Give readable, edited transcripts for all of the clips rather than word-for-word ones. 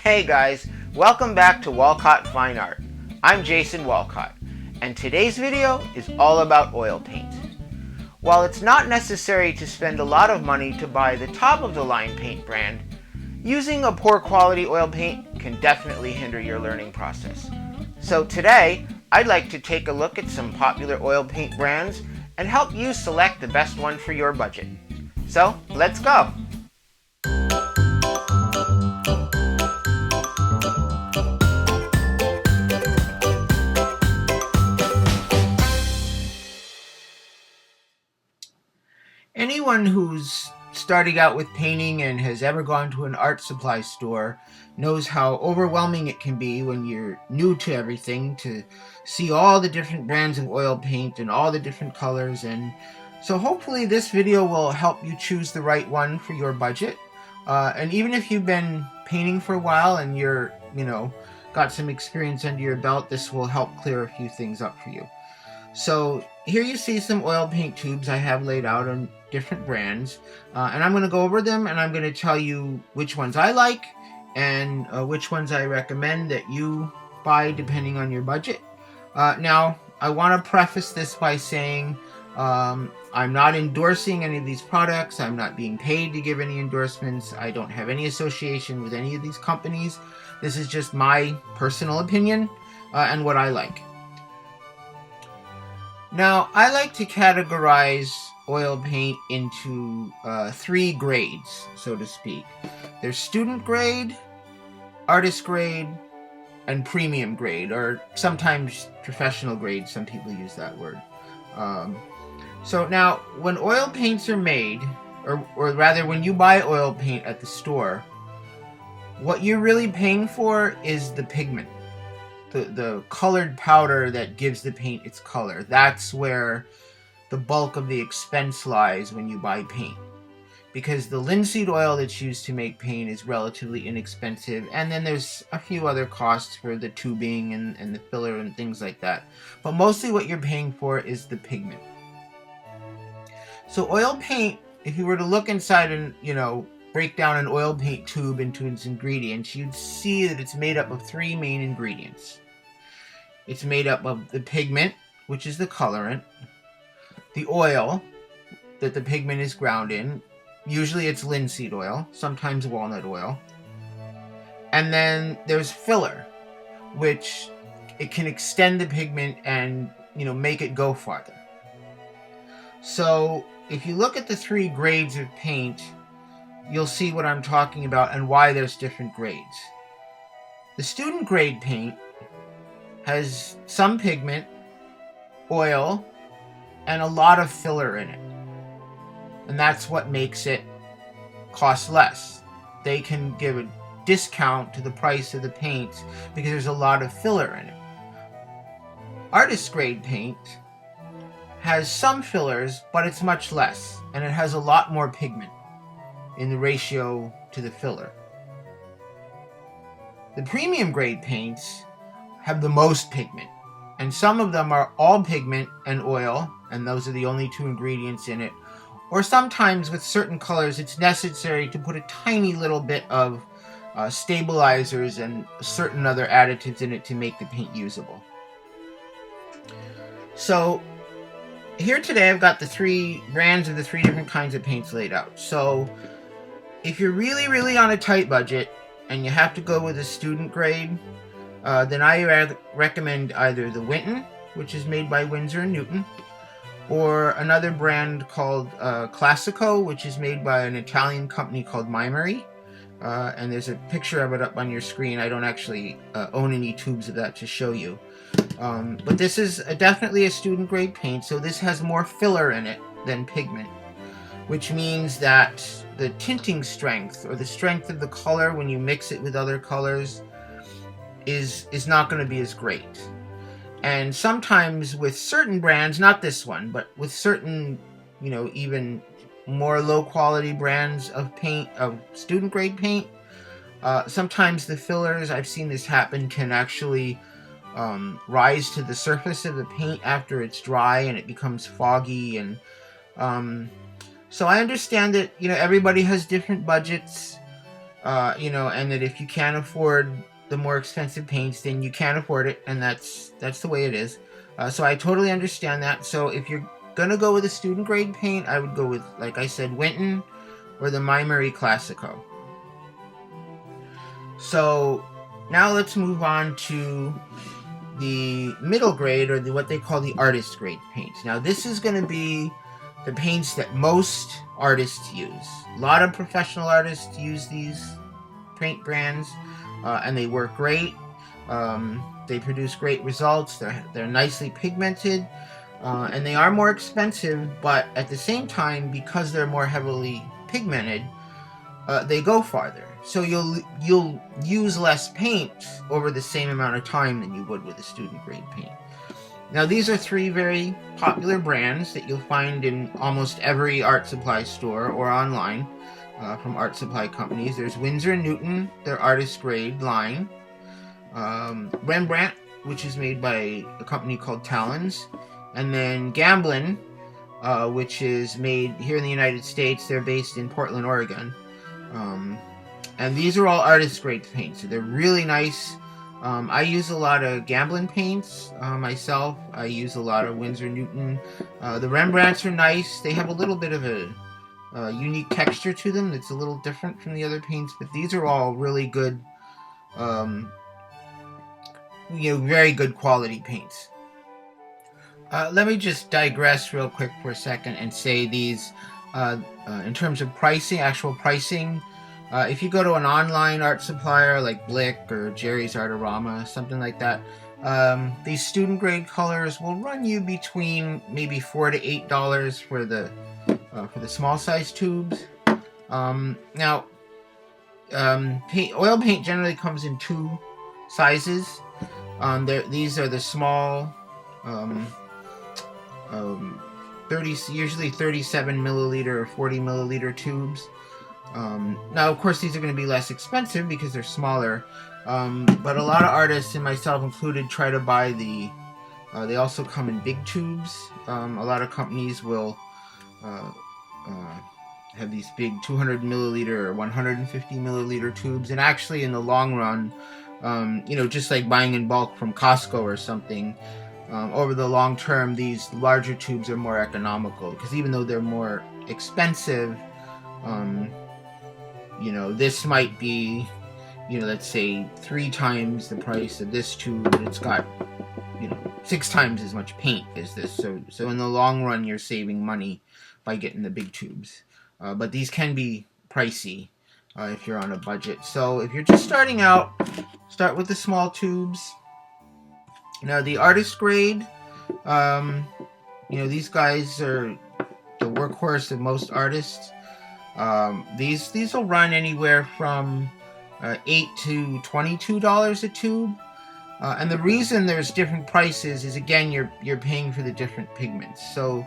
Hey guys, welcome back to Walcott Fine Art. I'm Jason Walcott, and today's video is all about oil paint. While it's not necessary to spend a lot of money to buy the top of the line paint brand, using a poor quality oil paint can definitely hinder your learning process. So today, I'd like to take a look at some popular oil paint brands and help you select the best one for your budget. So, let's go! Anyone who's starting out with painting and has ever gone to an art supply store knows how overwhelming it can be when you're new to everything to see all the different brands of oil paint and all the different colors. And so hopefully this video will help you choose the right one for your budget. And even if you've been painting for a while and you're, got some experience under your belt, this will help clear a few things up for you. So here you see some oil paint tubes I have laid out on different brands, and I'm going to go over them and I'm going to tell you which ones I like and which ones I recommend that you buy depending on your budget. Now, I want to preface this by saying I'm not endorsing any of these products. I'm not being paid to give any endorsements. I don't have any association with any of these companies. This is just my personal opinion and what I like. Now, I like to categorize oil paint into three grades, so to speak. There's student grade, artist grade, and premium grade, or sometimes professional grade. Some people use that word. So now, when oil paints are made, or rather when you buy oil paint at the store, what you're really paying for is the pigment. The colored powder that gives the paint its color. That's where the bulk of the expense lies when you buy paint. Because the linseed oil that's used to make paint is relatively inexpensive, and then there's a few other costs for the tubing and the filler and things like that. But mostly what you're paying for is the pigment. So oil paint, if you were to look inside and, break down an oil paint tube into its ingredients, you'd see that it's made up of three main ingredients. It's made up of the pigment, which is the colorant, the oil that the pigment is ground in, usually it's linseed oil, sometimes walnut oil, and then there's filler, which it can extend the pigment and, make it go farther. So if you look at the three grades of paint, you'll see what I'm talking about and why there's different grades. The student grade paint has some pigment, oil, and a lot of filler in it. And that's what makes it cost less. They can give a discount to the price of the paint because there's a lot of filler in it. Artist grade paint has some fillers, but it's much less, and it has a lot more pigment in the ratio to the filler. The premium grade paints have the most pigment, and some of them are all pigment and oil, and those are the only two ingredients in it. Or sometimes with certain colors it's necessary to put a tiny little bit of stabilizers and certain other additives in it to make the paint usable. So here today I've got the three brands of the three different kinds of paints laid out. So if you're really, really on a tight budget and you have to go with a student grade, then I recommend either the Winton, which is made by Winsor Newton, or another brand called Classico, which is made by an Italian company called Mimeri. And there's a picture of it up on your screen. I don't actually own any tubes of that to show you. But this is definitely a student grade paint, so this has more filler in it than pigment, which means that the tinting strength, or the strength of the color when you mix it with other colors, is not going to be as great. And sometimes with certain brands, not this one, but with certain, even more low quality brands of paint, of student grade paint, sometimes the fillers, I've seen this happen, can actually rise to the surface of the paint after it's dry and it becomes foggy. And so I understand that, everybody has different budgets. You know, and that if you can't afford the more expensive paints, then you can't afford it, and that's the way it is. So I totally understand that. So if you're gonna go with a student grade paint, I would go with, like I said, Winton or the Mimari Classico. So now let's move on to the middle grade, or what they call the artist grade paints. Now this is going to be the paints that most artists use. A lot of professional artists use these paint brands, and they work great. They produce great results. They're nicely pigmented, and they are more expensive, but at the same time, because they're more heavily pigmented, they go farther. So you'll use less paint over the same amount of time than you would with a student grade paint. Now these are three very popular brands that you'll find in almost every art supply store or online from art supply companies. There's Winsor Newton, their artist grade line. Rembrandt, which is made by a company called Talons. And then Gamblin, which is made here in the United States. They're based in Portland, Oregon. And these are all artist grade paints. So they're really nice. I use a lot of Gamblin paints myself. I use a lot of Winsor Newton. The Rembrandts are nice. They have a little bit of a unique texture to them that's a little different from the other paints, but these are all really good, very good quality paints. Let me just digress real quick for a second and say these, in terms of pricing, actual pricing, if you go to an online art supplier like Blick or Jerry's Artorama, something like that, these student grade colors will run you between maybe $4 to $8 for the small size tubes. Now, oil paint generally comes in two sizes. These are the small, usually 37 milliliter or 40 milliliter tubes. Now, of course, these are going to be less expensive because they're smaller, but a lot of artists, and myself included, try to buy they also come in big tubes. A lot of companies will have these big 200 milliliter or 150 milliliter tubes, and actually in the long run, just like buying in bulk from Costco or something, over the long term, these larger tubes are more economical, because even though they're more expensive, this might be, let's say 3 times the price of this tube, but it's got, 6 times as much paint as this. So in the long run, you're saving money by getting the big tubes. But these can be pricey if you're on a budget. So if you're just starting out, start with the small tubes. Now the artist grade, these guys are the workhorse of most artists. These will run anywhere from $8 to $22 a tube. And the reason there's different prices is, again, you're paying for the different pigments. So,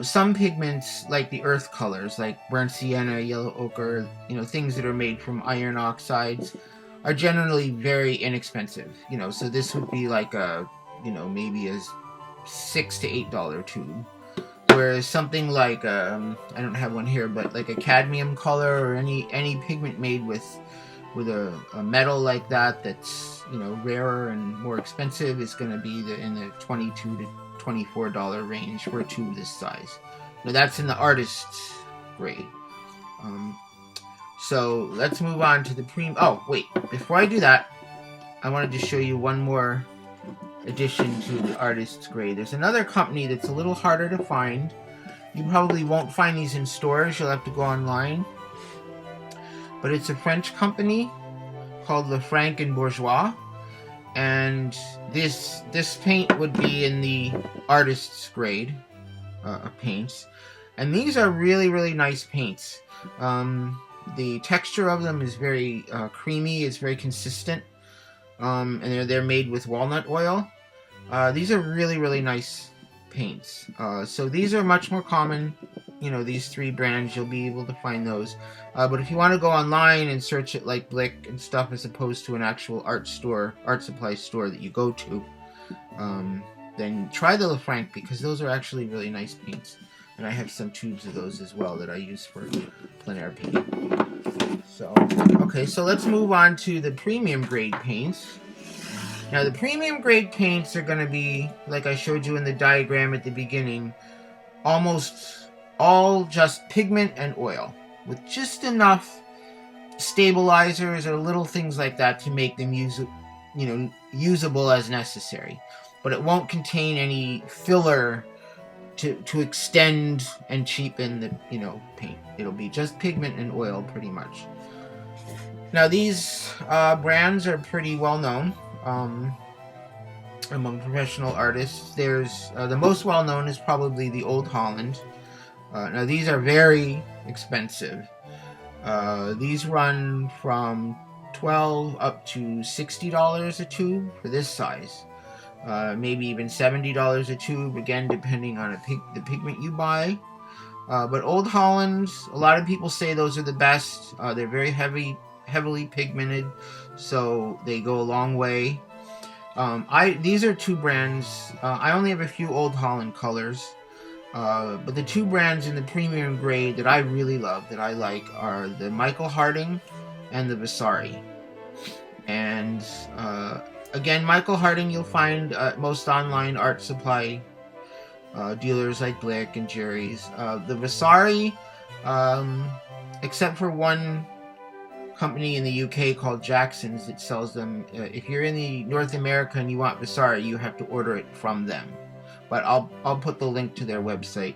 some pigments, like the earth colors, like burnt sienna, yellow ochre, things that are made from iron oxides, are generally very inexpensive. So this would be like a, maybe a $6 to $8 tube. Whereas something like, I don't have one here, but like a cadmium color or any pigment made with a metal like that's rarer and more expensive is going to be in the $22 to $24 range for a tube this size. Now that's in the artist's grade. So let's move on to the premium. Oh wait, before I do that, I wanted to show you one more addition to the artist's grade. There's another company that's a little harder to find. You probably won't find these in stores. You'll have to go online. But it's a French company called LeFranc and Bourgeois, and this paint would be in the artist's grade of paints. And these are really, really nice paints. The texture of them is very creamy. It's very consistent, and they're made with walnut oil. These are really, really nice paints. So these are much more common. These 3 brands, you'll be able to find those. But if you want to go online and search it like Blick and stuff, as opposed to an actual art supply store that you go to, then try the LeFranc, because those are actually really nice paints. And I have some tubes of those as well that I use for plein air painting. So, okay, so let's move on to the premium grade paints. Now, the premium grade paints are going to be, like I showed you in the diagram at the beginning, almost all just pigment and oil, with just enough stabilizers or little things like that to make them usable as necessary. But it won't contain any filler to extend and cheapen the paint. It'll be just pigment and oil pretty much. Now these brands are pretty well known among professional artists. There's the most well known is probably the Old Holland. Now these are very expensive. These run from $12 up to $60 a tube for this size. Maybe even $70 a tube, again depending on the pigment you buy. But Old Hollands, a lot of people say those are the best. They're very heavily pigmented, so they go a long way. These are two brands. I only have a few Old Holland colors, but the two brands in the premium grade that I really love, that I like, are the Michael Harding and the Vasari. And again, Michael Harding you'll find at most online art supply dealers like Blick and Jerry's. The Vasari, except for one company in the UK called Jackson's that sells them. If you're in the North America and you want Vasari, you have to order it from them. But I'll put the link to their website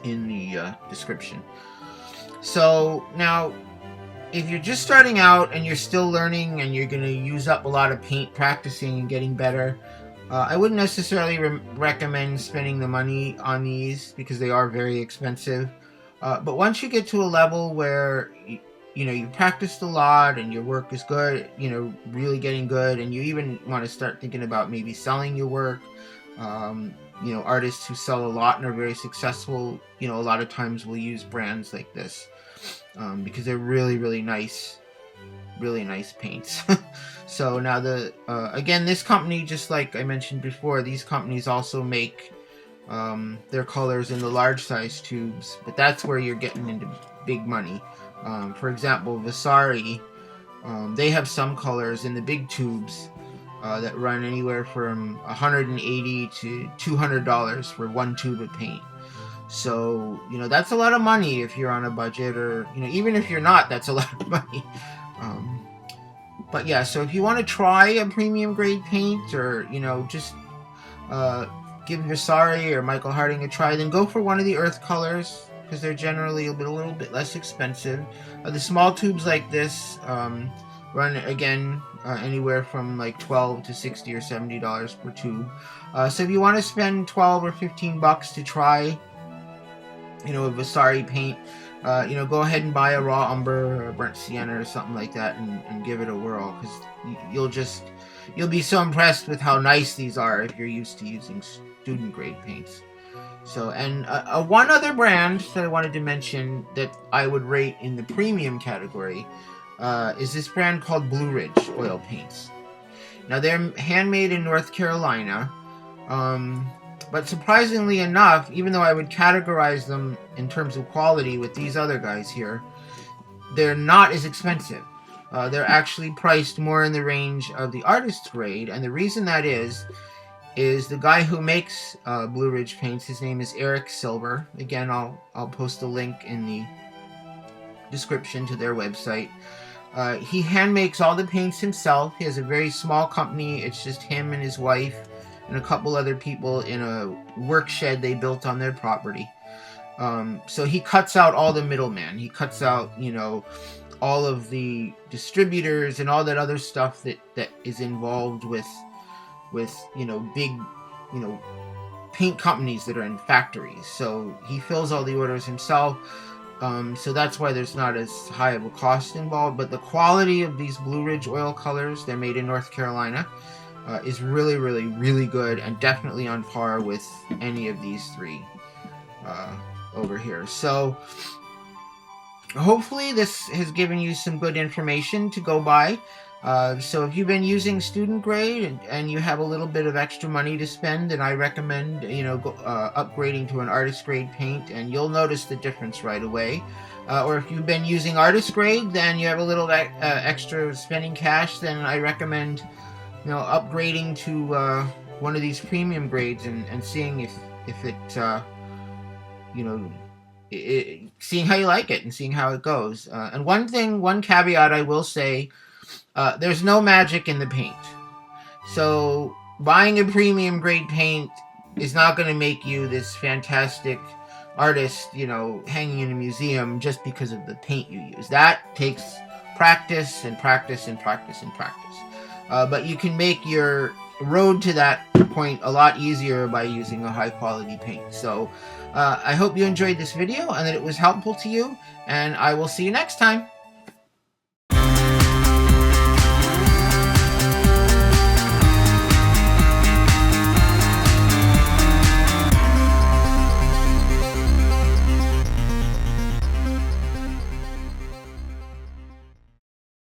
in the description. So now, if you're just starting out and you're still learning and you're going to use up a lot of paint practicing and getting better, I wouldn't necessarily recommend spending the money on these because they are very expensive. But once you get to a level where you practiced a lot and your work is good, really getting good, and you even want to start thinking about maybe selling your work, artists who sell a lot and are very successful, a lot of times will use brands like this because they're really, really nice paints. So now again, this company, just like I mentioned before, these companies also make their colors in the large size tubes, but that's where you're getting into big money. For example, Vasari, they have some colors in the big tubes that run anywhere from $180 to $200 for one tube of paint. So, that's a lot of money if you're on a budget, or, even if you're not, that's a lot of money. But yeah, so if you want to try a premium grade paint, or, just give Vasari or Michael Harding a try, then go for one of the earth colors, because they're generally a little bit less expensive. The small tubes like this run, again, anywhere from like $12 to $60 or $70 per tube. So if you want to spend $12 or $15 to try, a Vasari paint, go ahead and buy a raw umber or a burnt sienna or something like that and give it a whirl, because you'll be so impressed with how nice these are if you're used to using student grade paints. So, and one other brand that I wanted to mention that I would rate in the premium category is this brand called Blue Ridge Oil Paints. Now, they're handmade in North Carolina, but surprisingly enough, even though I would categorize them in terms of quality with these other guys here, they're not as expensive. They're actually priced more in the range of the artist's grade, and the reason that is the guy who makes Blue Ridge paints. His name is Eric Silver. Again, I'll post a link in the description to their website. He hand makes all the paints himself. He has a very small company. It's just him and his wife and a couple other people in a work shed they built on their property. So he cuts out all the middleman. He cuts out, all of the distributors and all that other stuff that is involved with big, paint companies that are in factories. So he fills all the orders himself. So that's why there's not as high of a cost involved. But the quality of these Blue Ridge oil colors, they're made in North Carolina, is really, really, really good, and definitely on par with any of these three over here. So hopefully this has given you some good information to go by. So if you've been using student grade and you have a little bit of extra money to spend, then I recommend, upgrading to an artist grade paint, and you'll notice the difference right away. Or if you've been using artist grade, then you have a little extra spending cash, then I recommend, upgrading to one of these premium grades and seeing if it, seeing how you like it and seeing how it goes. And one caveat I will say, there's no magic in the paint. So buying a premium grade paint is not going to make you this fantastic artist, hanging in a museum just because of the paint you use. That takes practice and practice and practice and practice. But you can make your road to that point a lot easier by using a high quality paint. So I hope you enjoyed this video and that it was helpful to you, and I will see you next time.